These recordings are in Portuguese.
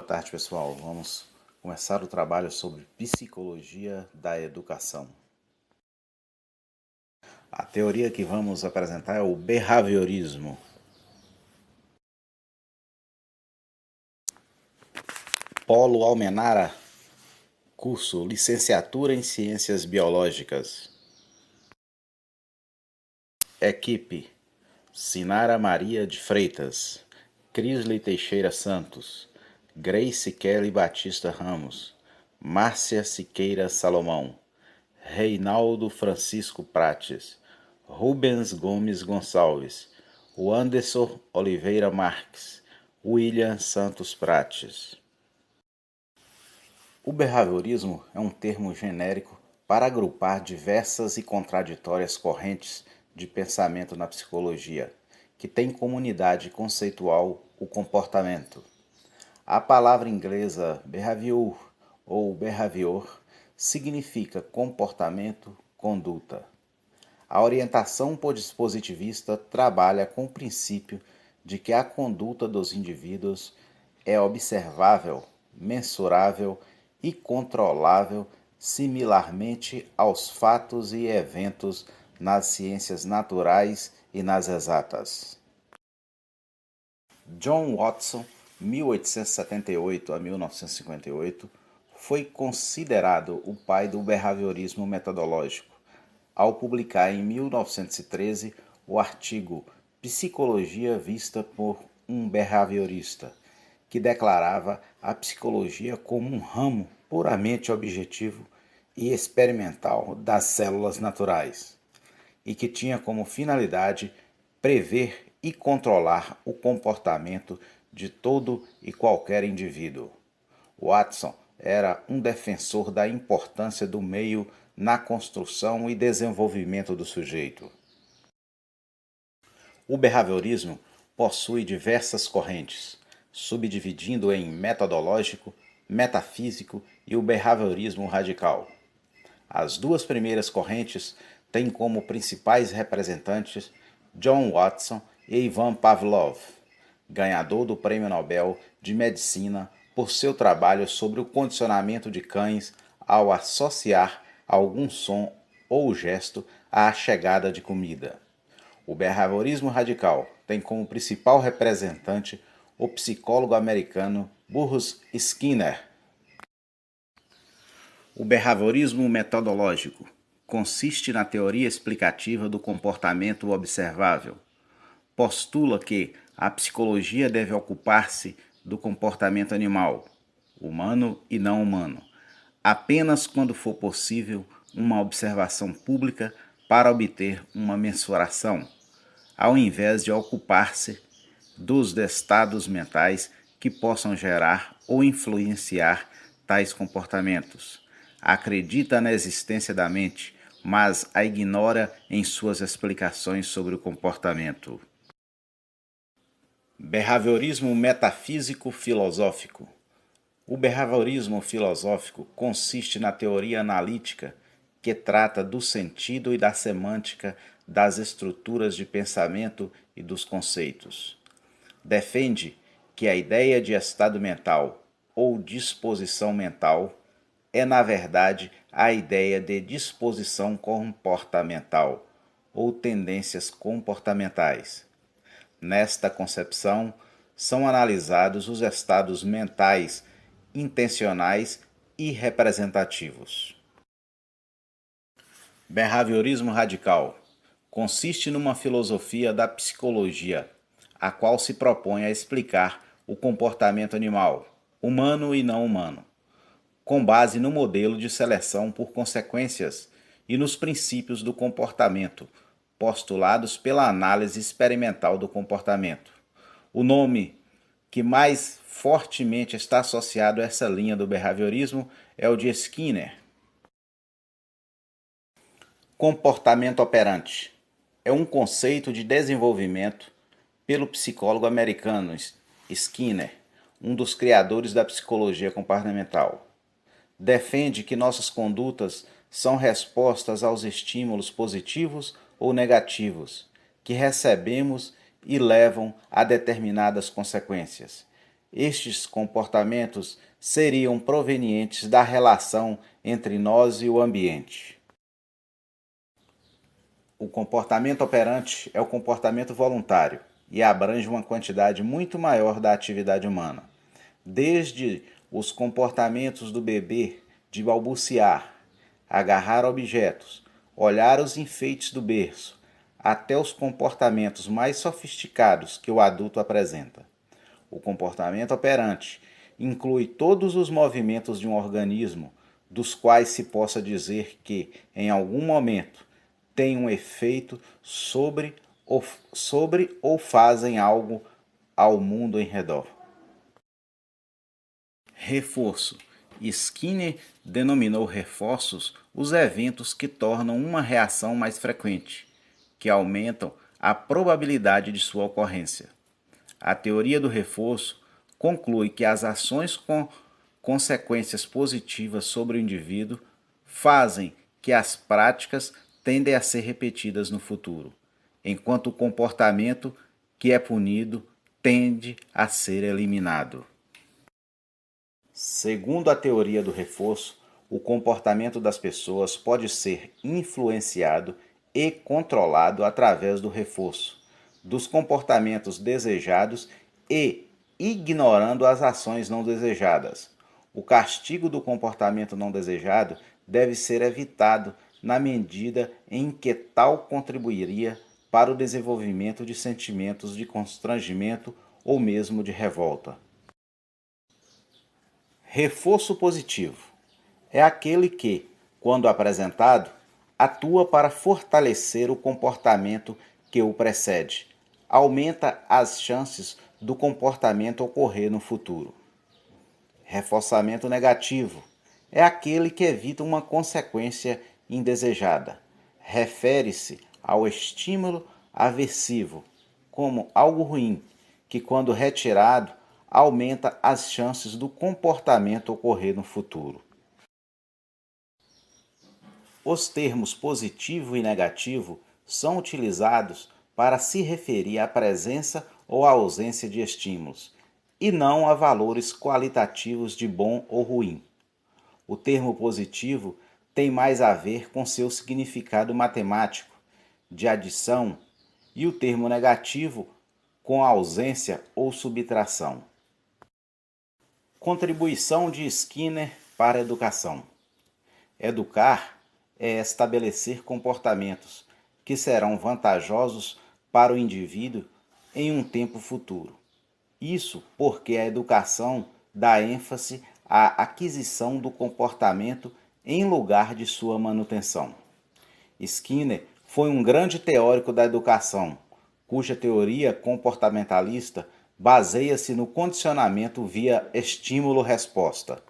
tarde, pessoal. Vamos começar o trabalho sobre psicologia da educação. A teoria que vamos apresentar é o behaviorismo. Polo Almenara, curso Licenciatura em Ciências Biológicas. Equipe: Sinara Maria de Freitas, Crisley Teixeira Santos, Grace Kelly Batista Ramos, Márcia Siqueira Salomão, Reinaldo Francisco Prates, Rubens Gomes Gonçalves, Wanderson Oliveira Marques, William Santos Prates. O behaviorismo é um termo genérico para agrupar diversas e contraditórias correntes de pensamento na psicologia, que tem como unidade conceitual o comportamento. A palavra inglesa behavior ou behavior significa comportamento, conduta. A orientação positivista trabalha com o princípio de que a conduta dos indivíduos é observável, mensurável e controlável similarmente aos fatos e eventos nas ciências naturais e nas exatas. John Watson, 1878 a 1958, foi considerado o pai do behaviorismo metodológico, ao publicar em 1913 o artigo Psicologia Vista por um Behaviorista, que declarava a psicologia como um ramo puramente objetivo e experimental das células naturais, e que tinha como finalidade prever e controlar o comportamento de todo e qualquer indivíduo. Watson era um defensor da importância do meio na construção e desenvolvimento do sujeito. O behaviorismo possui diversas correntes, subdividindo em metodológico, metafísico e o behaviorismo radical. As duas primeiras correntes têm como principais representantes John Watson e Ivan Pavlov, ganhador do Prêmio Nobel de Medicina por seu trabalho sobre o condicionamento de cães ao associar algum som ou gesto à chegada de comida. O behaviorismo radical tem como principal representante o psicólogo americano Bruce Skinner. O behaviorismo metodológico consiste na teoria explicativa do comportamento observável. Postula que a psicologia deve ocupar-se do comportamento animal, humano e não humano, apenas quando for possível uma observação pública para obter uma mensuração, ao invés de ocupar-se dos estados mentais que possam gerar ou influenciar tais comportamentos. Acredita na existência da mente, mas a ignora em suas explicações sobre o comportamento. Behaviorismo metafísico-filosófico. O behaviorismo filosófico consiste na teoria analítica que trata do sentido e da semântica das estruturas de pensamento e dos conceitos. Defende que a ideia de estado mental ou disposição mental é, na verdade, a ideia de disposição comportamental ou tendências comportamentais. Nesta concepção, são analisados os estados mentais intencionais e representativos. Behaviorismo radical consiste numa filosofia da psicologia, a qual se propõe a explicar o comportamento animal, humano e não humano, com base no modelo de seleção por consequências e nos princípios do comportamento, postulados pela análise experimental do comportamento. O nome que mais fortemente está associado a essa linha do behaviorismo é o de Skinner. Comportamento operante é um conceito de desenvolvimento pelo psicólogo americano Skinner, um dos criadores da psicologia comportamental. Defende que nossas condutas são respostas aos estímulos positivos ou negativos que recebemos e levam a determinadas consequências. estes comportamentos seriam provenientes da relação entre nós e o ambiente. O comportamento operante é o comportamento voluntário e abrange uma quantidade muito maior da atividade humana, desde os comportamentos do bebê de balbuciar, agarrar objetos, olhar os enfeites do berço, até os comportamentos mais sofisticados que o adulto apresenta. O comportamento operante inclui todos os movimentos de um organismo, dos quais se possa dizer que, em algum momento, têm um efeito sobre ou fazem algo ao mundo em redor. Reforço. Skinner denominou reforços os eventos que tornam uma reação mais frequente, que aumentam a probabilidade de sua ocorrência. A teoria do reforço conclui que as ações com consequências positivas sobre o indivíduo fazem que as práticas tendem a ser repetidas no futuro, enquanto o comportamento que é punido tende a ser eliminado. Segundo a teoria do reforço, o comportamento das pessoas pode ser influenciado e controlado através do reforço dos comportamentos desejados e ignorando as ações não desejadas. O castigo do comportamento não desejado deve ser evitado na medida em que tal contribuiria para o desenvolvimento de sentimentos de constrangimento ou mesmo de revolta. Reforço positivo é aquele que, quando apresentado, atua para fortalecer o comportamento que o precede, aumenta as chances do comportamento ocorrer no futuro. Reforçamento negativo é aquele que evita uma consequência indesejada. Refere-se ao estímulo aversivo como algo ruim, que, quando retirado, aumenta as chances do comportamento ocorrer no futuro. Os termos positivo e negativo são utilizados para se referir à presença ou à ausência de estímulos, e não a valores qualitativos de bom ou ruim. O termo positivo tem mais a ver com seu significado matemático, de adição, e o termo negativo com a ausência ou subtração. Contribuição de Skinner para a educação. Educar é estabelecer comportamentos que serão vantajosos para o indivíduo em um tempo futuro. Isso porque a educação dá ênfase à aquisição do comportamento em lugar de sua manutenção. Skinner foi um grande teórico da educação, cuja teoria comportamentalista baseia-se no condicionamento via estímulo-resposta.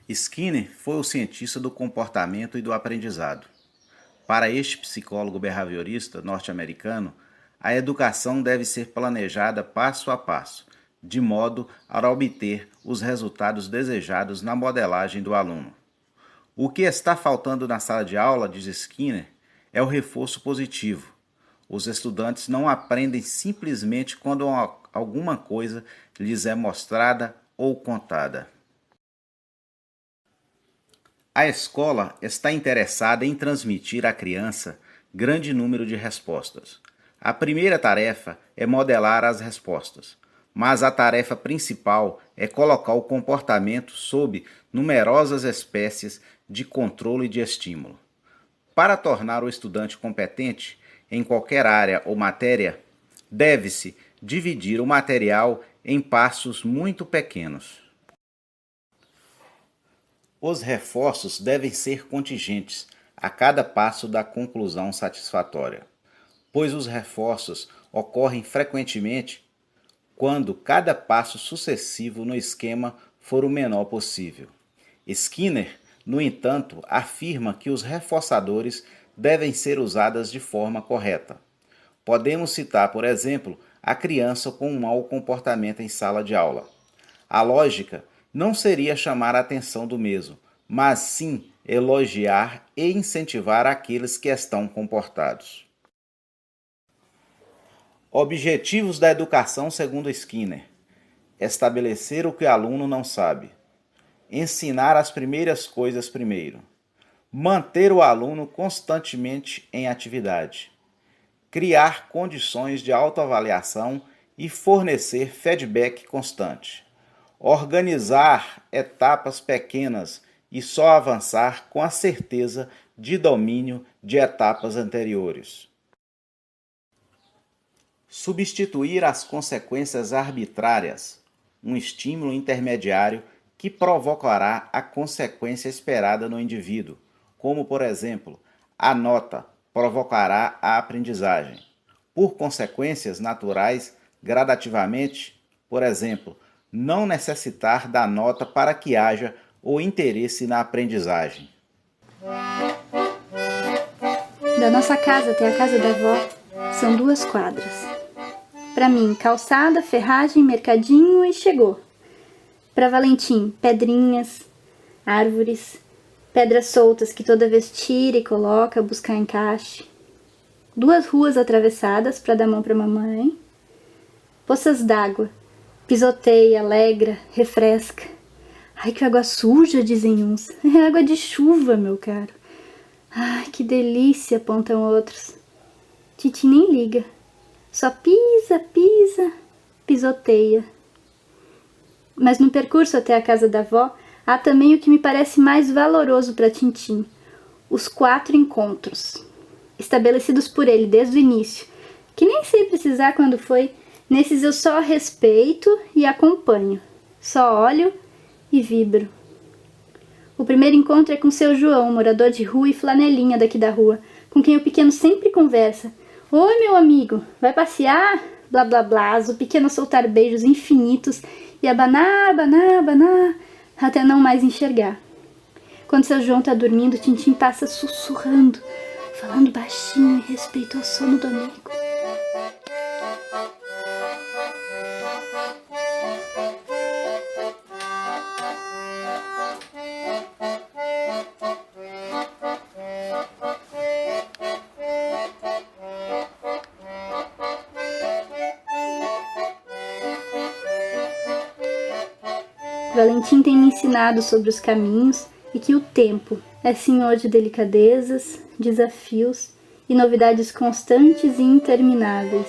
Skinner foi o cientista do comportamento e do aprendizado. Para este psicólogo behaviorista norte-americano, a educação deve ser planejada passo a passo, de modo a obter os resultados desejados na modelagem do aluno. O que está faltando na sala de aula, diz Skinner, é o reforço positivo. Os estudantes não aprendem simplesmente quando alguma coisa lhes é mostrada ou contada. A escola está interessada em transmitir à criança grande número de respostas. A primeira tarefa é modelar as respostas, mas a tarefa principal é colocar o comportamento sob numerosas espécies de controle de estímulo. Para tornar o estudante competente em qualquer área ou matéria, deve-se dividir o material em passos muito pequenos. Os reforços devem ser contingentes a cada passo da conclusão satisfatória, pois os reforços ocorrem frequentemente quando cada passo sucessivo no esquema for o menor possível. Skinner, no entanto, afirma que os reforçadores devem ser usados de forma correta. Podemos citar, por exemplo, a criança com um mau comportamento em sala de aula. A lógica não seria chamar a atenção do mesmo, mas sim elogiar e incentivar aqueles que estão comportados. Objetivos da educação segundo Skinner: estabelecer o que o aluno não sabe, ensinar as primeiras coisas primeiro, manter o aluno constantemente em atividade, criar condições de autoavaliação e fornecer feedback constante, organizar etapas pequenas e só avançar com a certeza de domínio de etapas anteriores. Substituir as consequências arbitrárias, um estímulo intermediário que provocará a consequência esperada no indivíduo, como, por exemplo, a nota provocará a aprendizagem, por consequências naturais gradativamente, por exemplo, não necessitar da nota para que haja o interesse na aprendizagem. Da nossa casa até a casa da avó são 2 quadras. Para mim, calçada, ferragem, mercadinho e chegou. Para Valentim, pedrinhas, árvores, pedras soltas que toda vez tira e coloca, buscar encaixe. 2 ruas atravessadas para dar mão para mamãe. Poças d'água, pisoteia, alegra, refresca. Ai, que água suja, dizem uns. É água de chuva, meu caro. Ai, que delícia, apontam outros. Titi nem liga. Só pisa, pisoteia. Mas no percurso até a casa da avó, há também o que me parece mais valoroso para Tintim: os 4 encontros, estabelecidos por ele desde o início, que nem sei precisar quando foi. Nesses eu só respeito e acompanho, só olho e vibro. O primeiro encontro é com seu João, morador de rua e flanelinha daqui da rua, com quem o pequeno sempre conversa. Oi, meu amigo, vai passear? Blá blá blá, o pequeno a soltar beijos infinitos e abanar, até não mais enxergar. Quando seu João tá dormindo, Tintim passa sussurrando, falando baixinho e respeita o sono do amigo. Valentim tem me ensinado sobre os caminhos e que o tempo é senhor de delicadezas, desafios e novidades constantes e intermináveis.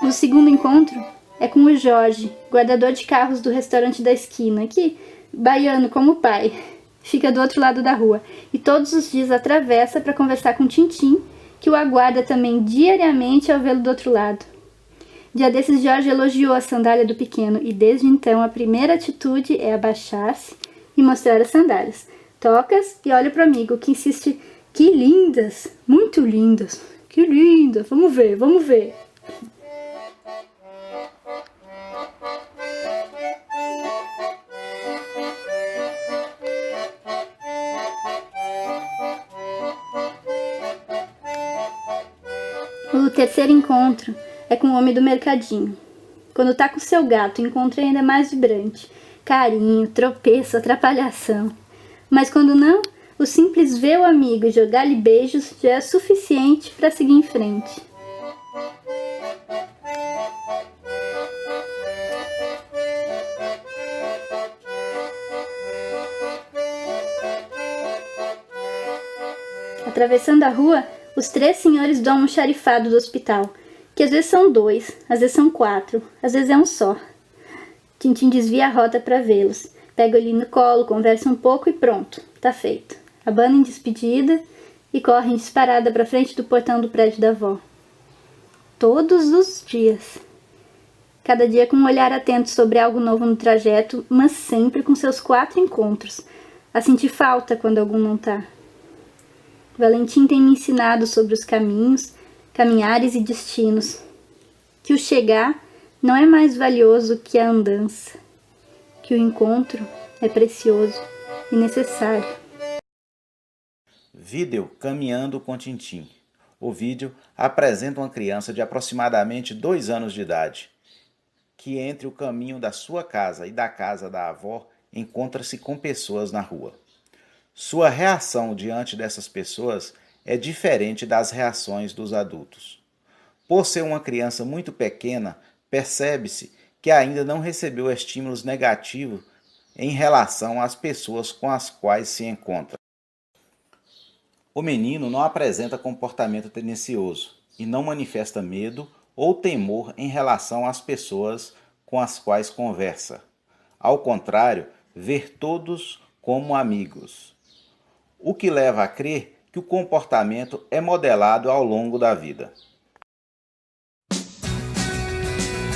O segundo encontro é com o Jorge, guardador de carros do restaurante da esquina, que, baiano como o pai, fica do outro lado da rua e todos os dias atravessa para conversar com Tintim, que o aguarda também diariamente ao vê-lo do outro lado. Dia desses, Jorge elogiou a sandália do pequeno e desde então a primeira atitude é abaixar-se e mostrar as sandálias. Tocas e olha para o amigo, que insiste: que lindas, muito lindas, que lindas, vamos ver, vamos ver. O terceiro encontro é com o homem do mercadinho. Quando tá com seu gato, o encontro é ainda mais vibrante. Carinho, tropeço, atrapalhação. Mas quando não, o simples ver o amigo e jogar-lhe beijos já é suficiente para seguir em frente. Atravessando a rua, os 3 senhores dão um xarifado do hospital, que às vezes são 2, às vezes são 4, às vezes é um só. Tintim desvia a rota para vê-los, pega ele no colo, conversa um pouco e pronto, tá feito. Abana em despedida e corre em disparada para frente do portão do prédio da avó. Todos os dias. Cada dia com um olhar atento sobre algo novo no trajeto, mas sempre com seus 4 encontros, a sentir falta quando algum não tá. Valentim tem me ensinado sobre os caminhos, caminhares e destinos, que o chegar não é mais valioso que a andança. que o encontro é precioso e necessário. Vídeo Caminhando com Tintim. O vídeo apresenta uma criança de aproximadamente 2 anos de idade, que entre o caminho da sua casa e da casa da avó encontra-se com pessoas na rua. Sua reação diante dessas pessoas é diferente das reações dos adultos. Por ser uma criança muito pequena, percebe-se que ainda não recebeu estímulos negativos em relação às pessoas com as quais se encontra. O menino não apresenta comportamento tendencioso e não manifesta medo ou temor em relação às pessoas com as quais conversa. Ao contrário, vê todos como amigos, o que leva a crer que o comportamento é modelado ao longo da vida.